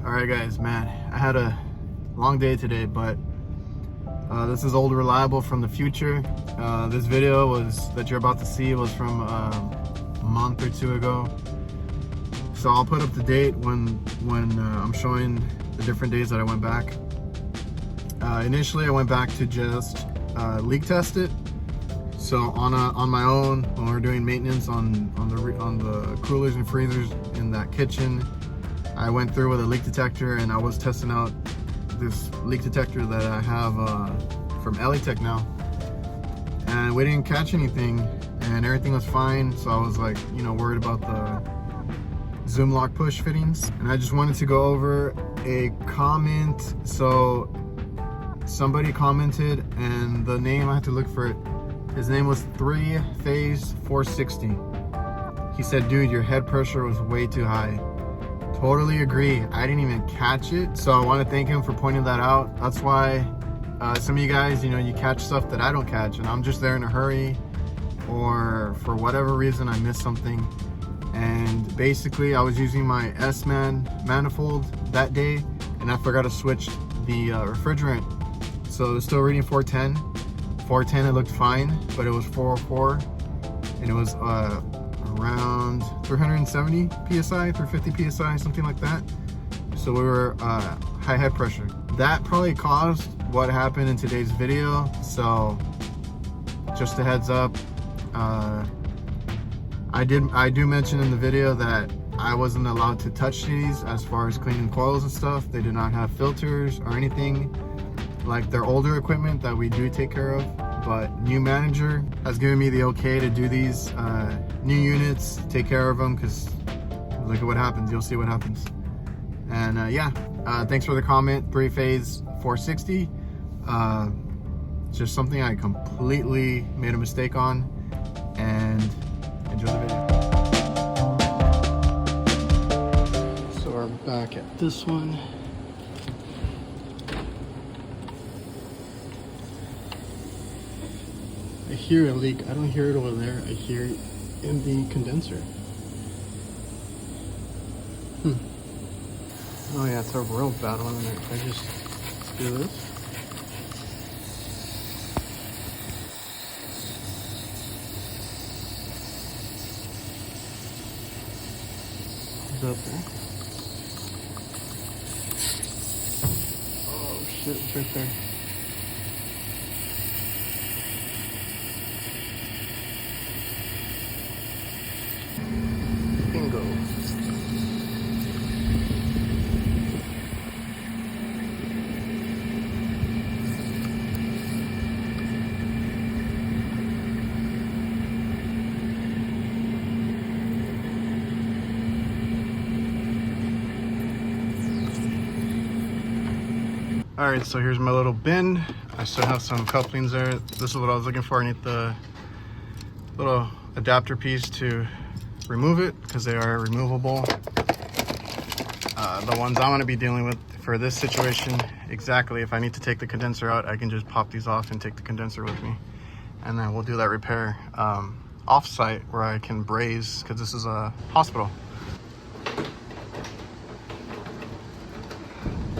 Alright guys, man, I had a long day today, but this is old reliable from the future. This video that you're about to see was from a month or two ago. So I'll put up the date when I'm showing the different days that I went back. Initially I went back to just leak test it. So on my own, when we were doing maintenance on the coolers and freezers in that kitchen, I went through with a leak detector and I was testing out this leak detector that I have from Elitech now, and we didn't catch anything and everything was fine. So I was like, worried about the zoom lock push fittings, and I just wanted to go over a comment. So somebody commented, and the name, I had to look for it. His name was 3phase 460. He said, dude, your head pressure was way too high. Totally agree. I didn't even catch it. So I want to thank him for pointing that out. That's why some of you guys, you catch stuff that I don't catch, and I'm just there in a hurry, or for whatever reason I missed something. And basically I was using my S-Man manifold that day, and I forgot to switch the refrigerant. So it's still reading 410. 410, it looked fine, but it was 404, and it was around 370 psi, 350 psi, something like that. So we were high head pressure. That probably caused what happened in today's video. So just a heads up, I do mention in the video that I wasn't allowed to touch these as far as cleaning coils and stuff. They do not have filters or anything like their older equipment that we do take care of. But new manager has given me the okay to do these new units, take care of them, because look at what happens. You'll see what happens. And yeah, thanks for the comment, 3phase 460. Just something I completely made a mistake on, and enjoy the video. So we're back at this one. I hear a leak. I don't hear it over there. I hear it in the condenser. Oh yeah, it's a real bad one. I just do this. It's up there. Oh shit, it's right there. Bingo. All right, so here's my little bin. I still have some couplings there. This is what I was looking for. I need the little adapter piece to remove it, because they are removable. The ones I'm going to be dealing with for this situation, exactly, if I need to take the condenser out, I can just pop these off and take the condenser with me, and then we'll do that repair off-site where I can braze, because this is a hospital.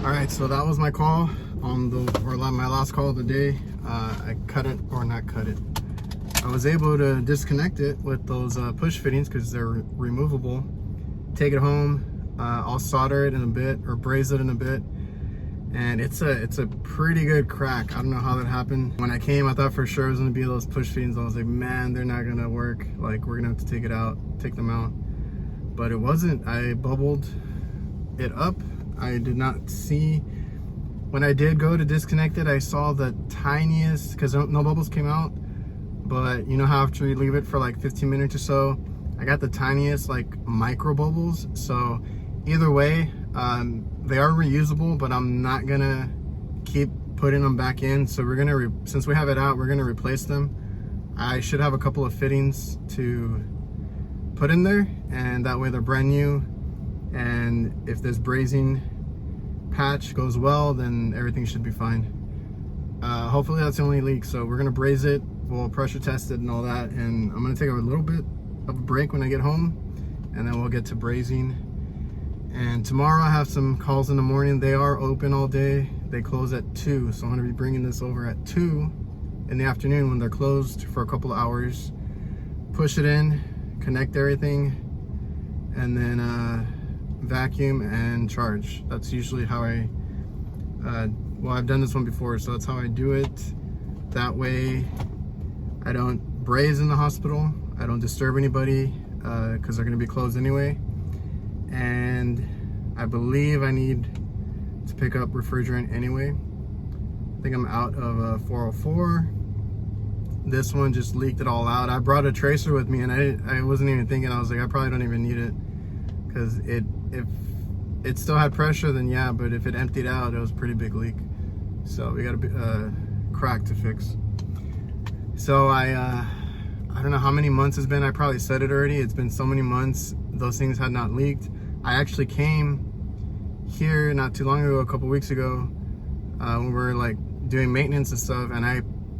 All right, so that was my call on my last call of the day. I cut it, or not cut it. I was able to disconnect it with those push fittings, because they're removable. Take it home. I'll solder it in a bit, or braze it in a bit, and it's a pretty good crack. I don't know how that happened. When I came, I thought for sure it was gonna be those push fittings. I was like, man, they're not gonna work. Like, we're gonna have to take them out. But it wasn't. I bubbled it up. I did not see. When I did go to disconnect it, I saw the tiniest, because no bubbles came out. But you know how after you leave it for like 15 minutes or so, I got the tiniest like micro bubbles. So either way, they are reusable, but I'm not gonna keep putting them back in. So we're gonna, since we have it out, we're gonna replace them. I should have a couple of fittings to put in there, and that way they're brand new. And if this brazing patch goes well, then everything should be fine. Hopefully that's the only leak. So we're gonna braze it, we'll pressure test it and all that, and I'm gonna take a little bit of a break when I get home, and then we'll get to brazing. And tomorrow I have some calls in the morning. They are open all day. They close at 2, so I'm gonna be bringing this over at 2 in the afternoon when they're closed for a couple of hours. Push it in, connect everything, and then vacuum and charge. That's usually how I, well, I've done this one before, so that's how I do it. That way I don't braze in the hospital, I don't disturb anybody, because they're gonna be closed anyway. And I believe I need to pick up refrigerant anyway. I think I'm out of 404. This one just leaked it all out. I brought a tracer with me, and I wasn't even thinking. I was like, I probably don't even need it, because if it still had pressure, then yeah, but if it emptied out, it was a pretty big leak. So we got a crack to fix. So I don't know how many months it's been. I probably said it already. It's been so many months. Those things had not leaked. I actually came here not too long ago, a couple weeks ago, when we were like doing maintenance and stuff, and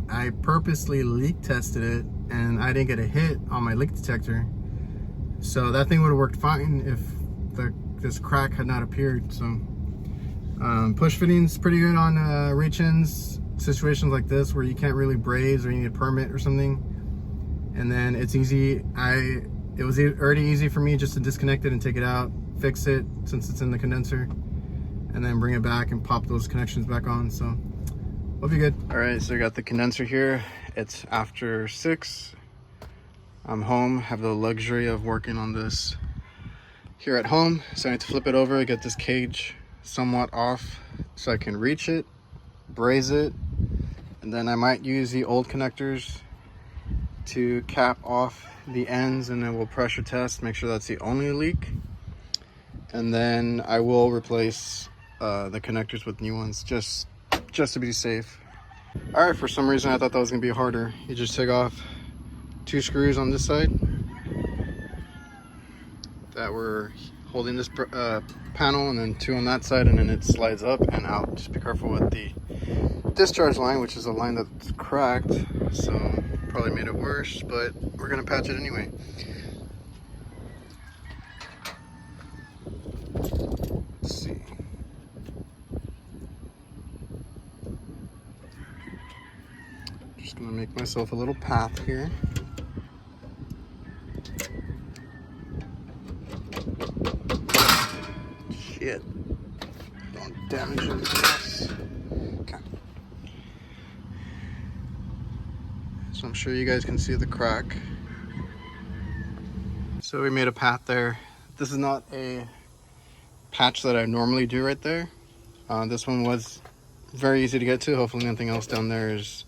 I purposely leak tested it, and I didn't get a hit on my leak detector. So that thing would have worked fine if this crack had not appeared. So push fitting's pretty good on reach-ins, situations like this where you can't really braze or you need a permit or something. And then it's easy. It was already easy for me just to disconnect it and take it out, fix it since it's in the condenser, and then bring it back and pop those connections back on. So we'll be good. All right, so I got the condenser here. It's after 6. I'm home, have the luxury of working on this here at home. So I need to flip it over, get this cage somewhat off so I can reach it, braze it, and then I might use the old connectors to cap off the ends, and then we'll pressure test, make sure that's the only leak, and then I will replace the connectors with new ones just to be safe. All right, for some reason I thought that was gonna be harder. You just take off 2 screws on this side that were holding this panel, and then 2 on that side, and then it slides up and out. Just be careful with the discharge line, which is a line that's cracked, so probably made it worse, but we're gonna patch it anyway. Let's see. Just gonna make myself a little path here. Shit. Don't damage anything else. Okay. So I'm sure you guys can see the crack. So we made a path there. This is not a patch that I normally do right there. This one was very easy to get to. Hopefully nothing else down there is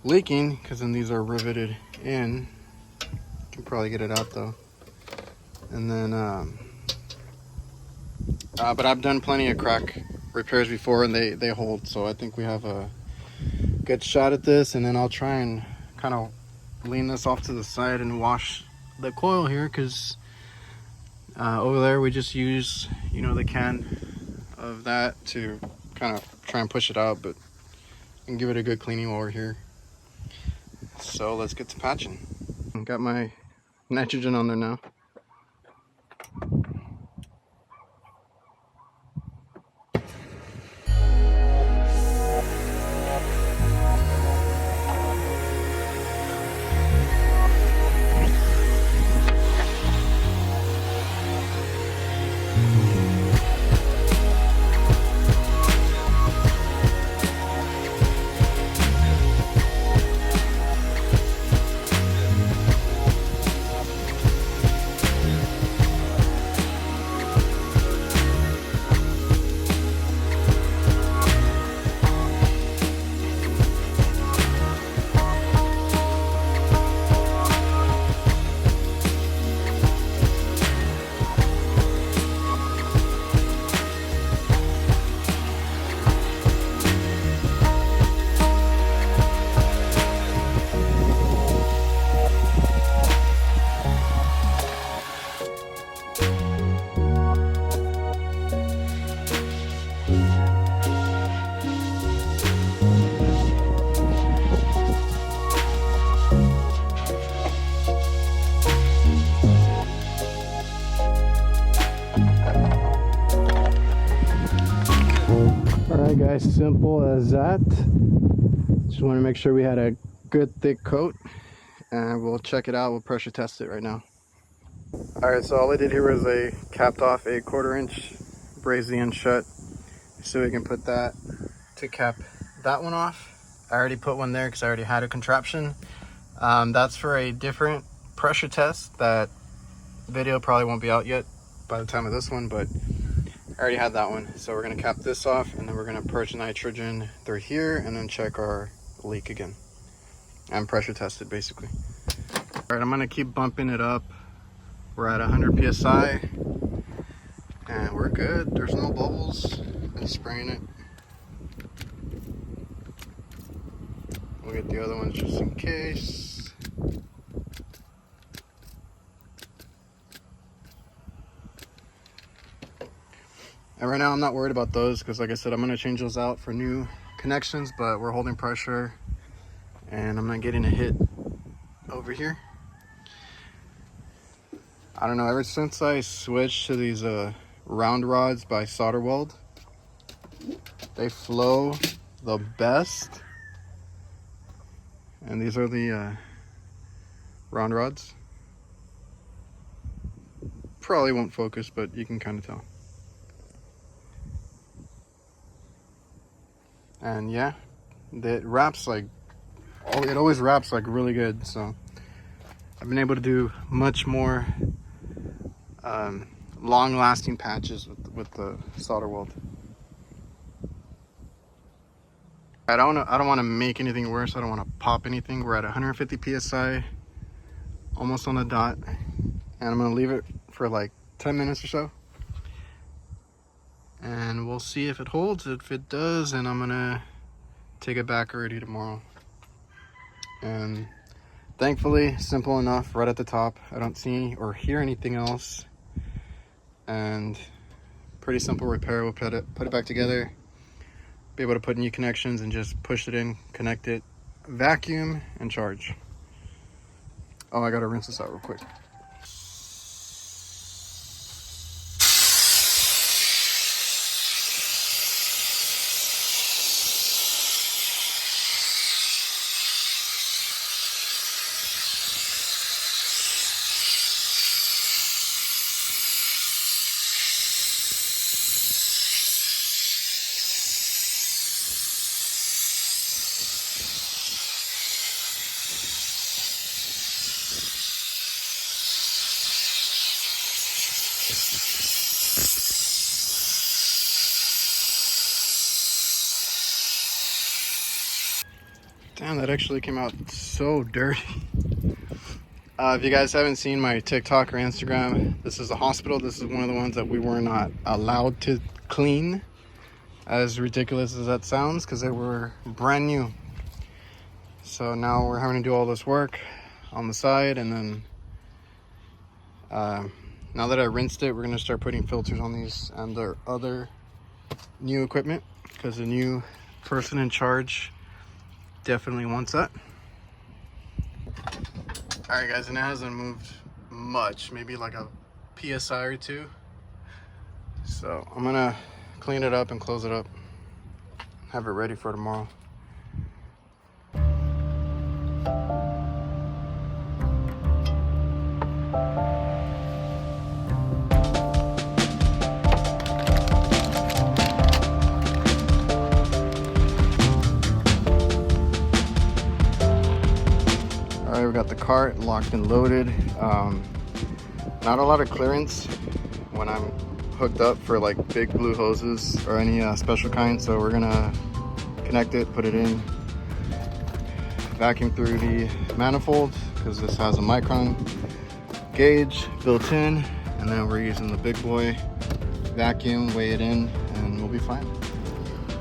leaking, because then these are riveted in. You can probably get it out though. And then, but I've done plenty of crack repairs before, and they hold. So I think we have a good shot at this. And then I'll try and kind of lean this off to the side and wash the coil here, because over there we just use, you know, the can of that to kind of try and push it out, but I can give it a good cleaning while we're here. So let's get to patching. Got my nitrogen on there now. Alright guys, simple as that. Just want to make sure we had a good thick coat, and we'll check it out. We'll pressure test it right now. Alright, so all I did here was I capped off a 1/4 inch, brazed the end shut so we can put that to cap that one off. I already put one there because I already had a contraption. That's for a different pressure test. That video probably won't be out yet by the time of this one, but I already had that one. So we're gonna cap this off, and then we're gonna purge nitrogen through here and then check our leak again and pressure test it basically. All right, I'm gonna keep bumping it up. We're at 100 psi and we're good. There's no bubbles. Been spraying it. We'll get the other ones just in case. And right now I'm not worried about those because, like I said, I'm going to change those out for new connections, but we're holding pressure and I'm not getting a hit over here. I don't know, ever since I switched to these round rods by Solder Weld, they flow the best. And these are the round rods. Probably won't focus, but you can kind of tell. And yeah, it wraps like, it always wraps like really good. So I've been able to do much more long-lasting patches with the solder weld. I don't want to make anything worse. I don't want to pop anything. We're at 150 psi, almost on the dot, and I'm gonna leave it for like 10 minutes or so, and we'll see if it holds. If it does, then I'm gonna take it back already tomorrow. And thankfully, simple enough. Right at the top, I don't see or hear anything else, and pretty simple repair. We'll put it back together, be able to put new connections and just push it in, connect it, vacuum, and charge. Oh, I gotta rinse this out real quick. Damn, that actually came out so dirty. If you guys haven't seen my TikTok or Instagram, this is a hospital. This is one of the ones that we were not allowed to clean, as ridiculous as that sounds, because they were brand new. So now we're having to do all this work on the side, and then now that I rinsed it, we're gonna start putting filters on these and their other new equipment, because the new person in charge definitely wants that. All right guys, and it hasn't moved much, maybe like a PSI or two. So I'm gonna clean it up and close it up, have it ready for tomorrow. We got the cart locked and loaded. Not a lot of clearance when I'm hooked up for like big blue hoses or any special kind, so we're gonna connect it, put it in, vacuum through the manifold because this has a micron gauge built in, and then we're using the big boy vacuum, weigh it in, and we'll be fine.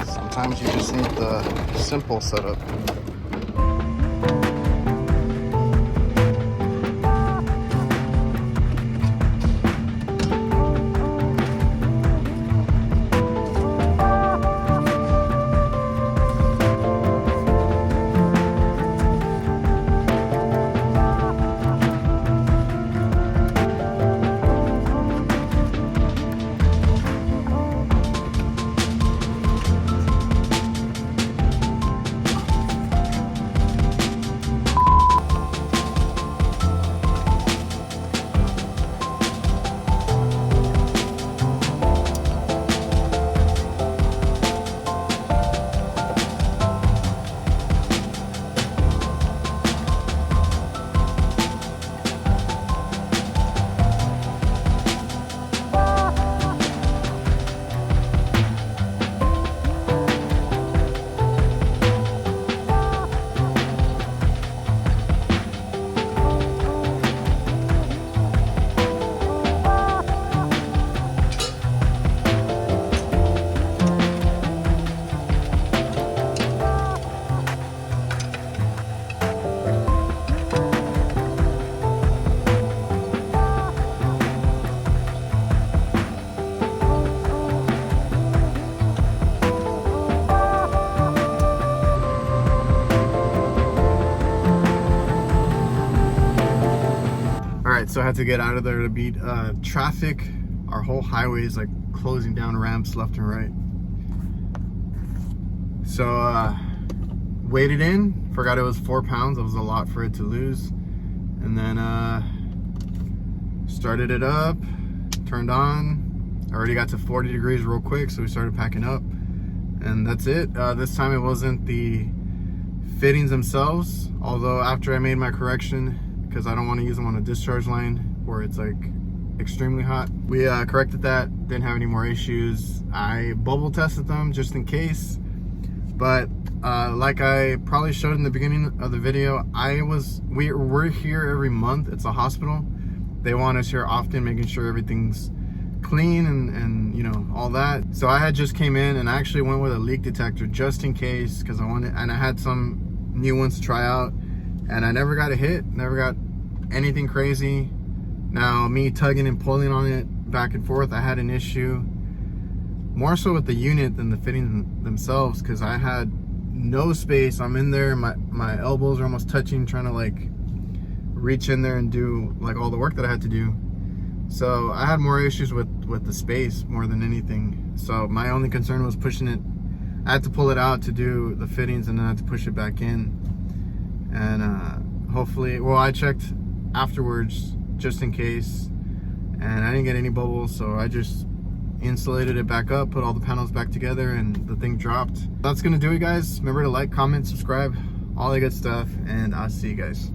Sometimes you just need the simple setup. had to get out of there to beat traffic. Our whole highway is like closing down ramps left and right. So weighed it in, forgot it was 4 pounds. That was a lot for it to lose. And then started it up, turned on. I already got to 40 degrees real quick, so we started packing up. And that's it. This time it wasn't the fittings themselves, although after I made my correction, because I don't want to use them on a discharge line where it's like extremely hot, we corrected that, didn't have any more issues. I bubble tested them just in case, but like I probably showed in the beginning of the video, we're here every month. It's a hospital. They want us here often, making sure everything's clean and you know, all that. So I had just came in and I actually went with a leak detector just in case, because I had some new ones to try out, and I never got a hit, never got anything crazy. Now me tugging and pulling on it back and forth, I had an issue more so with the unit than the fittings themselves, because I had no space. I'm in there, my elbows are almost touching, trying to like reach in there and do like all the work that I had to do. So I had more issues with the space more than anything. So my only concern was pushing it. I had to pull it out to do the fittings, and then I had to push it back in. And hopefully, well, I checked afterwards just in case, and I didn't get any bubbles, so I just insulated it back up, put all the panels back together, and the thing dropped. That's gonna do it, guys. Remember to like, comment, subscribe, all that good stuff, and I'll see you guys.